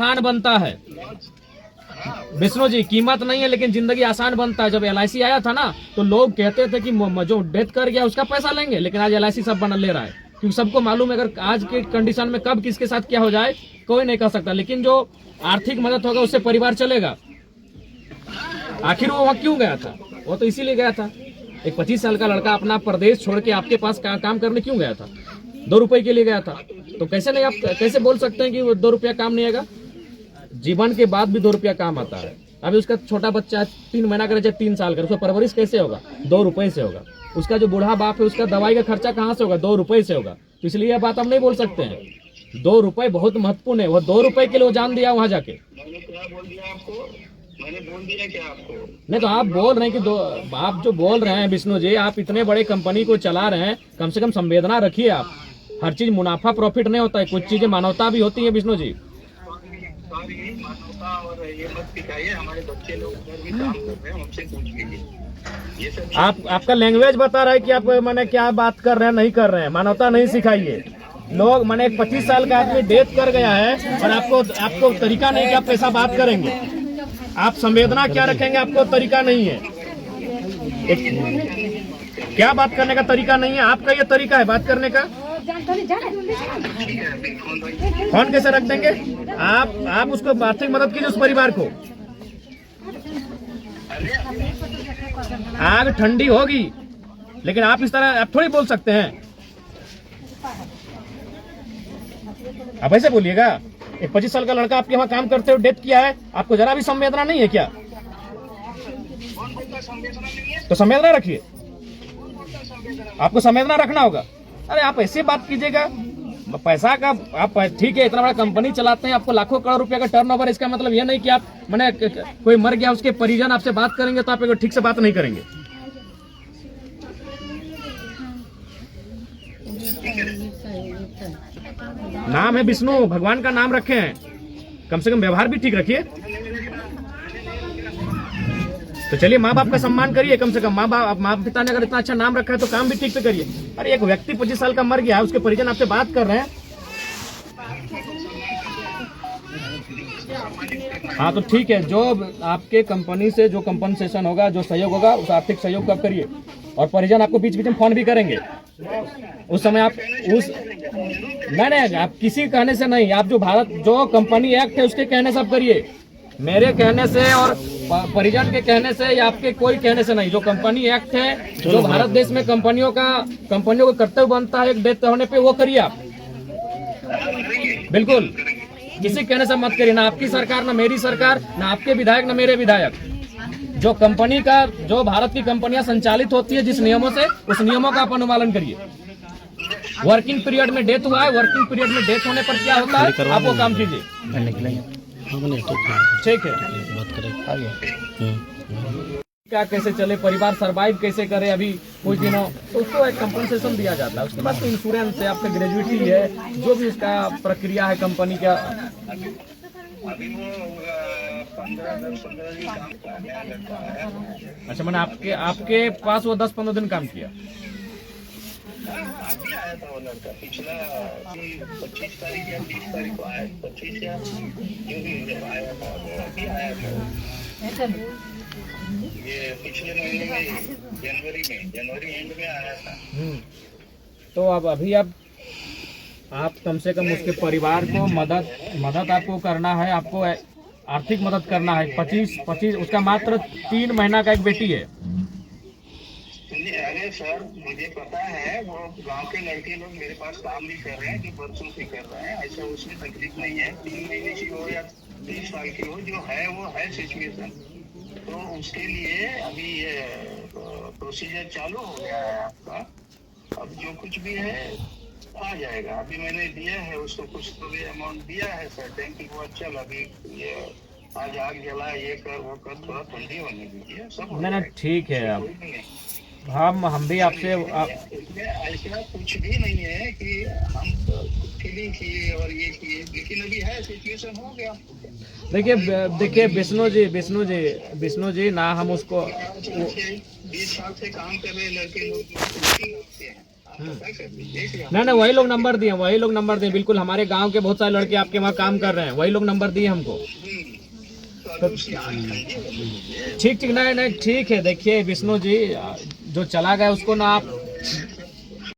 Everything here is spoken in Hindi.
आसान बनता है विष्णु जी, कीमत नहीं है लेकिन जिंदगी आसान बनता है। जब LIC आया था ना तो लोग कहते थे कि जो डेथ कर गया उसका पैसा लेंगे, लेकिन आज LIC सब बना ले रहा है, क्योंकि सबको मालूम है अगर आज के कंडीशन में कब किसके साथ क्या हो जाए कोई नहीं कह सकता। लेकिन जो आर्थिक मदद होगा उससे परिवार चलेगा। आखिर वो वहाँ क्यों गया था? वो तो इसीलिए गया था। एक 25 साल का लड़का अपना प्रदेश छोड़ के आपके पास काम करने क्यों गया था? 2 रुपए के लिए गया था। तो कैसे नहीं, आप कैसे बोल सकते हैं कि वो 2 रुपया काम नहीं आएगा? जीवन के बाद भी 2 रुपया काम आता है। अभी उसका छोटा बच्चा 3 महीना का, 3 साल का, उसका परवरिश कैसे होगा? 2 रुपए से होगा। उसका जो बूढ़ा बाप है उसका दवाई का खर्चा कहाँ से होगा? 2 रुपए से होगा। तो इसलिए यह बात हम नहीं बोल सकते हैं। 2 रुपए बहुत महत्वपूर्ण है। वो 2 रुपए के लिए वो जान दिया वहां जाके। मैंने बोल दिया क्या आपको? नहीं तो आप बोल रहे हैं कि आप जो बोल रहे हैं विष्णु जी, आप इतने बड़े कंपनी को चला रहे हैं, कम से कम संवेदना रखिए आप। हर चीज मुनाफा प्रॉफिट नहीं होता है, कुछ चीजें मानवता भी होती है विष्णु जी। मानवता और ये मत सिखाइए। हमारे बच्चे लोग उधर भी काम कर रहे हैं, हमसे पूछ लीजिए। ये सब आपका लैंग्वेज बता रहा है कि आप मैंने क्या बात कर रहे हैं, नहीं कर रहे हैं। मानवता नहीं सिखाइए। लोग मैंने एक 25 साल का आदमी डेथ कर गया है और आपको तरीका नहीं कि आप कैसा बात करेंगे, आप संवेदना क्या रखेंगे, आपको तरीका नहीं है। क्या बात करने का तरीका नहीं है? आपका ये तरीका है बात करने का। फोन कैसे रख देंगे आप उसको आर्थिक मदद कीजिए उस परिवार को। आग ठंडी होगी लेकिन आप इस तरह आप थोड़ी बोल सकते हैं। आप ऐसे बोलिएगा? एक 25 साल का लड़का आपके यहाँ काम करते हुए डेथ किया है, आपको जरा भी संवेदना नहीं है क्या? तो संवेदना रखिए, आपको संवेदना रखना होगा। अरे आप ऐसे बात कीजिएगा। पैसा का आप ठीक है, इतना बड़ा कंपनी चलाते हैं, आपको लाखों करोड़ रुपया का टर्नओवर। इसका मतलब यह नहीं कि आप मैंने कोई मर गया उसके परिजन आपसे बात करेंगे तो आप ठीक से बात नहीं करेंगे। नाम है विष्णु, भगवान का नाम रखे हैं, कम से कम व्यवहार भी ठीक रखिए। तो चलिए माँ बाप का सम्मान करिए, कम से कम माँ पिता ने अगर इतना अच्छा नाम रखा है तो काम भी ठीक से करिए। अरे एक व्यक्ति 25 साल का मर गया है, उसके परिजन आपसे बात कर रहे हैं। हाँ तो ठीक है, जो आपके कंपनी से जो कंपनसेशन होगा, जो सहयोग होगा, उस आर्थिक सहयोग का करिए। और परिजन आपको बीच बीच में फोन भी करेंगे उस समय। आप उस नहीं आप किसी कहने से नहीं, आप जो कंपनी एक्ट है उसके कहने से आप करिए। मेरे कहने से और परिजन के कहने से या आपके कोई कहने से नहीं। जो कंपनी एक्ट है, जो भारत देश में कंपनियों को कर्तव्य बनता है एक डेथ होने पे, वो करिए आप। बिल्कुल किसी कहने से मत करिए। ना आपकी सरकार, ना मेरी सरकार, ना आपके विधायक, ना मेरे विधायक। जो कंपनी का, जो भारत की कंपनियां संचालित होती है जिस नियमों से, उस नियमों का आप अनुपालन करिए। वर्किंग पीरियड में डेथ हुआ है, वर्किंग पीरियड में डेथ होने पर क्या होता है, आप वो काम कीजिए। ठीक है, बात करें क्या कैसे चले, परिवार सरवाइव कैसे करे अभी कुछ दिनों, तो उसको एक कंपनसेशन दिया जाता है। उसके बाद तो इंश्योरेंस है, आपका ग्रेजुएटी है, जो भी उसका प्रक्रिया है कंपनी का। अभी वो 15-10-15 दिन काम किया। अच्छा, मैंने आपके पास वो 10-15 दिन काम किया। अभी आया था वो लड़का, पिछला 25 तारीख या 30 तारीख को आया, 25 या जो भी जब आया था वो अभी आया था। ये पिछले महीने में जनवरी एंड में आया था। तो अब अभी आप कम से कम उसके परिवार को मदद आपको करना है, आपको आर्थिक मदद करना है। 25 उसका मात्र 3 महीना का एक बेटी है। अरे सर, मुझे पता है, वो गांव के लड़के लोग मेरे पास काम भी कर रहे हैं, जो बरसों से कर रहे हैं। ऐसा उसमें तकलीफ नहीं है। 3 महीने की हो या 30 साल की हो, जो है वो है सिचुएशन। तो उसके लिए अभी ये प्रोसीजर चालू हो गया है आपका। अब जो कुछ भी है आ जाएगा। अभी मैंने दिया है उसको, कुछ तो भी अमाउंट दिया है सर, कि वो चल अभी ये आज आग जला, ये कर वो कर, थोड़ा ठंडी होने दीजिए, सब ना ठीक है। अब हम भी आपसे ऐसा कुछ भी नहीं है कि हम फीलिंग किए और ये किए, लेकिन अभी है सिचुएशन हो गया। देखिए विष्णु जी ना हम उसको 20 साल से काम कर रहे लड़के लोग हैं, पता कर लीजिए कि हम- नहीं नहीं, वही लोग नंबर दिए, वही लोग नंबर दिए, बिल्कुल हमारे गांव के बहुत सारे लड़के आपके वहाँ काम कर रहे हैं, वही लोग नंबर दिए हमको। तो अभी उसकी आंख खाइए बता दीजिए। ठीक ठीक, नहीं नहीं ठीक है। देखिए विष्णु जी, जो चला गया उसको ना आप